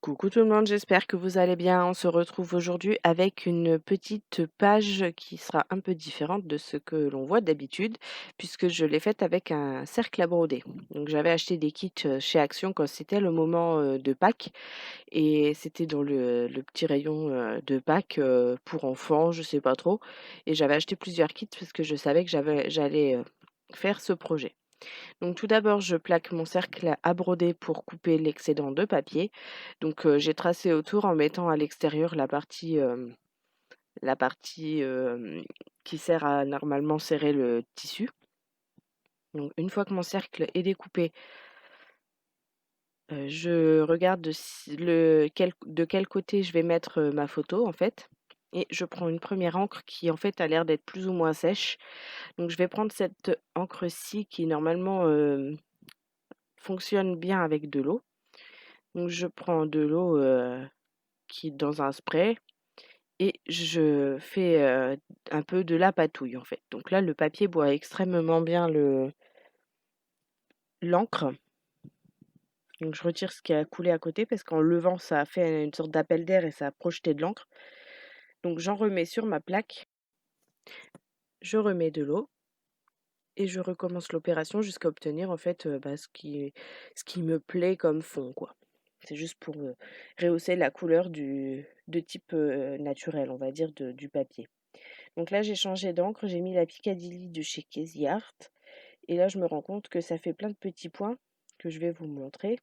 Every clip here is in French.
Coucou tout le monde, j'espère que vous allez bien. On se retrouve aujourd'hui avec une petite page qui sera un peu différente de ce que l'on voit d'habitude, puisque je l'ai faite avec un cercle à broder. Donc j'avais acheté des kits chez Action quand c'était le moment de Pâques, et c'était dans le petit rayon de Pâques pour enfants, je sais pas trop. Et j'avais acheté plusieurs kits parce que je savais que j'allais faire ce projet. Donc tout d'abord, je plaque mon cercle à broder pour couper l'excédent de papier. Donc j'ai tracé autour en mettant à l'extérieur la partie qui sert à normalement serrer le tissu. Donc une fois que mon cercle est découpé, je regarde de quel côté je vais mettre ma photo en fait. Et je prends une première encre qui en fait a l'air d'être plus ou moins sèche. Donc je vais prendre cette encre-ci qui normalement fonctionne bien avec de l'eau. Donc je prends de l'eau, qui est dans un spray et je fais, un peu de la patouille, en fait. Donc là, le papier boit extrêmement bien le l'encre. Donc je retire ce qui a coulé à côté parce qu'en levant, ça a fait une sorte d'appel d'air et ça a projeté de l'encre. Donc j'en remets sur ma plaque, je remets de l'eau et je recommence l'opération jusqu'à obtenir, en fait, ce qui me plaît comme fond, quoi. C'est juste pour, rehausser la couleur de type, naturel, on va dire, du papier. Donc là, j'ai changé d'encre, j'ai mis la Piccadilly de chez Casey Art. Et là, je me rends compte que ça fait plein de petits points que je vais vous montrer.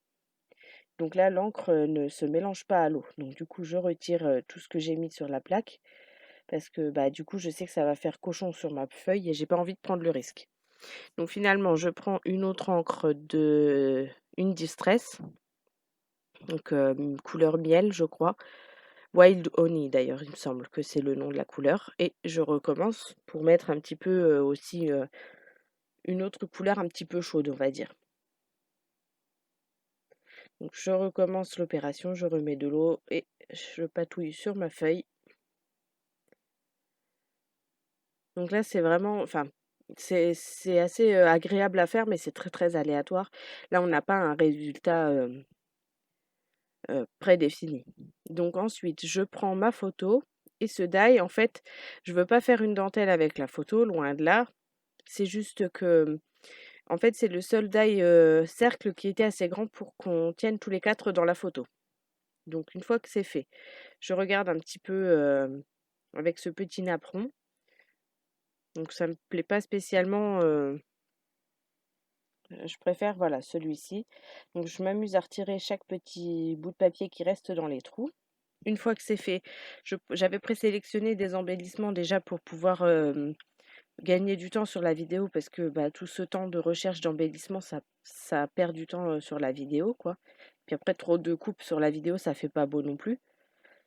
Donc là, l'encre ne se mélange pas à l'eau. Donc du coup, je retire tout ce que j'ai mis sur la plaque parce que bah, du coup, je sais que ça va faire cochon sur ma feuille et j'ai pas envie de prendre le risque. Donc finalement, je prends une autre encre une Distress, donc couleur miel, je crois. Wild Honey d'ailleurs, il me semble que c'est le nom de la couleur. Et je recommence pour mettre un petit peu aussi une autre couleur un petit peu chaude, on va dire. Donc je recommence l'opération, je remets de l'eau et je patouille sur ma feuille. Donc là, c'est vraiment, enfin, c'est assez agréable à faire, mais c'est très très aléatoire. Là, on n'a pas un résultat prédéfini. Donc ensuite, je prends ma photo et ce die, en fait, je veux pas faire une dentelle avec la photo, loin de là. C'est juste que, en fait, c'est le seul die cercle qui était assez grand pour qu'on tienne tous les quatre dans la photo. Donc une fois que c'est fait, je regarde un petit peu avec ce petit napperon. Donc ça me plaît pas spécialement. Je préfère voilà celui-ci. Donc je m'amuse à retirer chaque petit bout de papier qui reste dans les trous. Une fois que c'est fait, j'avais présélectionné des embellissements déjà pour pouvoir gagner du temps sur la vidéo parce que bah, tout ce temps de recherche d'embellissement, ça perd du temps sur la vidéo, quoi. Puis après, trop de coupes sur la vidéo, ça fait pas beau non plus.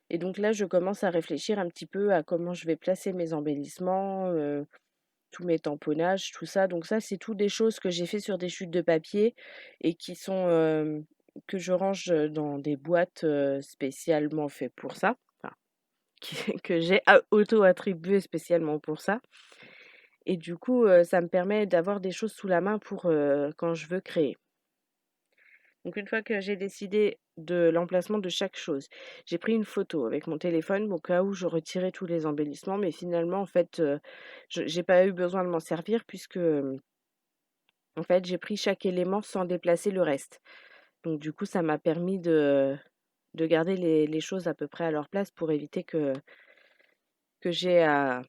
Et donc là, je commence à réfléchir un petit peu à comment je vais placer mes embellissements, tous mes tamponnages, tout ça. Donc ça, c'est tout des choses que j'ai fait sur des chutes de papier et qui sont que je range dans des boîtes spécialement faites pour ça. Enfin, que j'ai auto-attribué spécialement pour ça. Et du coup, ça me permet d'avoir des choses sous la main pour quand je veux créer. Donc une fois que j'ai décidé de l'emplacement de chaque chose, j'ai pris une photo avec mon téléphone au cas où je retirais tous les embellissements, mais finalement en fait, j'ai pas eu besoin de m'en servir puisque, en fait, j'ai pris chaque élément sans déplacer le reste. Donc du coup, ça m'a permis de garder les choses à peu près à leur place pour éviter que j'ai à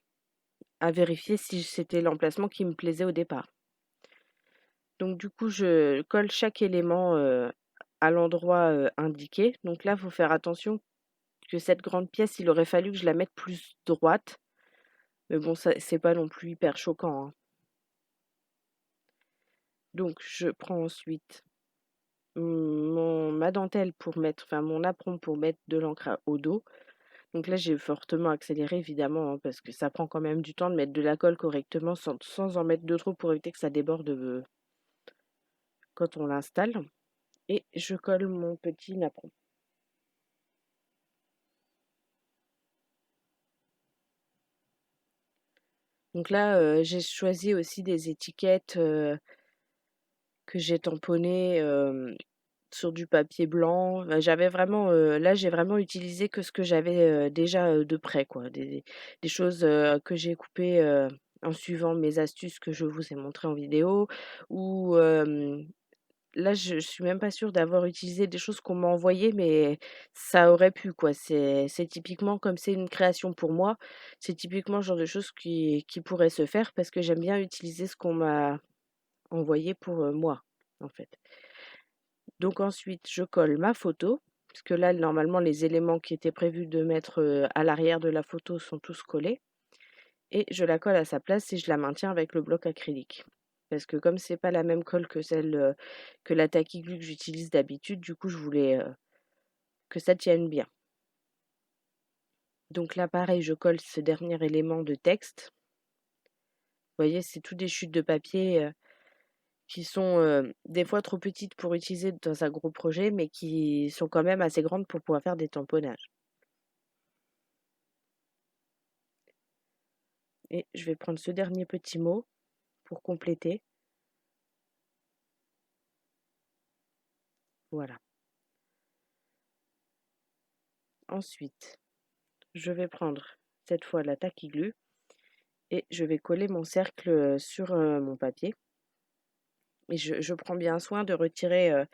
vérifier si c'était l'emplacement qui me plaisait au départ. Donc du coup, je colle chaque élément, à l'endroit, indiqué. Donc là, il faut faire attention que cette grande pièce, il aurait fallu que je la mette plus droite. Mais bon, ça c'est pas non plus hyper choquant, hein. Donc je prends ensuite ma dentelle pour mettre enfin mon apron pour mettre de l'encre au dos. Donc là, j'ai fortement accéléré évidemment, hein, parce que ça prend quand même du temps de mettre de la colle correctement sans en mettre de trop pour éviter que ça déborde, quand on l'installe. Et je colle mon petit napperon. Donc là, j'ai choisi aussi des étiquettes, que j'ai tamponnées, sur du papier blanc. J'avais vraiment, là, j'ai vraiment utilisé que ce que j'avais, déjà, de près quoi, des choses, que j'ai coupées, en suivant mes astuces que je vous ai montrées en vidéo ou là, je suis même pas sûre d'avoir utilisé des choses qu'on m'a envoyées, mais ça aurait pu quoi. C'est typiquement comme c'est une création pour moi, c'est typiquement le genre de choses qui pourrait se faire parce que j'aime bien utiliser ce qu'on m'a envoyé pour, moi, en fait. Donc ensuite, je colle ma photo, puisque là, normalement, les éléments qui étaient prévus de mettre, à l'arrière de la photo sont tous collés et je la colle à sa place et je la maintiens avec le bloc acrylique. Parce que comme c'est pas la même colle que celle, que la tacky glue que j'utilise d'habitude, du coup, je voulais, que ça tienne bien. Donc là, pareil, je colle ce dernier élément de texte. Vous voyez, c'est tout des chutes de papier, qui sont, des fois trop petites pour utiliser dans un gros projet, mais qui sont quand même assez grandes pour pouvoir faire des tamponnages. Et je vais prendre ce dernier petit mot pour compléter. Voilà. Ensuite, je vais prendre cette fois la tacky glue et je vais coller mon cercle, sur, mon papier et je prends bien soin de retirer,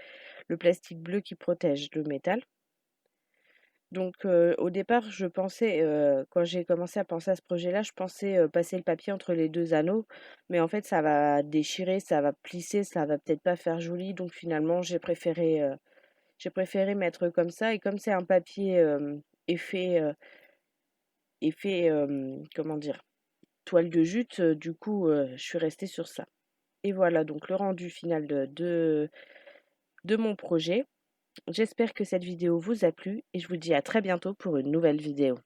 le plastique bleu qui protège le métal. Donc au départ, je pensais, quand j'ai commencé à penser à ce projet-là, je pensais, passer le papier entre les 2 anneaux, mais en fait, ça va déchirer, ça va plisser, ça va peut-être pas faire joli, donc finalement, j'ai préféré mettre comme ça et comme c'est un papier, effet, comment dire? Toile de jute, du coup, je suis restée sur ça et voilà donc le rendu final de mon projet. J'espère que cette vidéo vous a plu et je vous dis à très bientôt pour une nouvelle vidéo.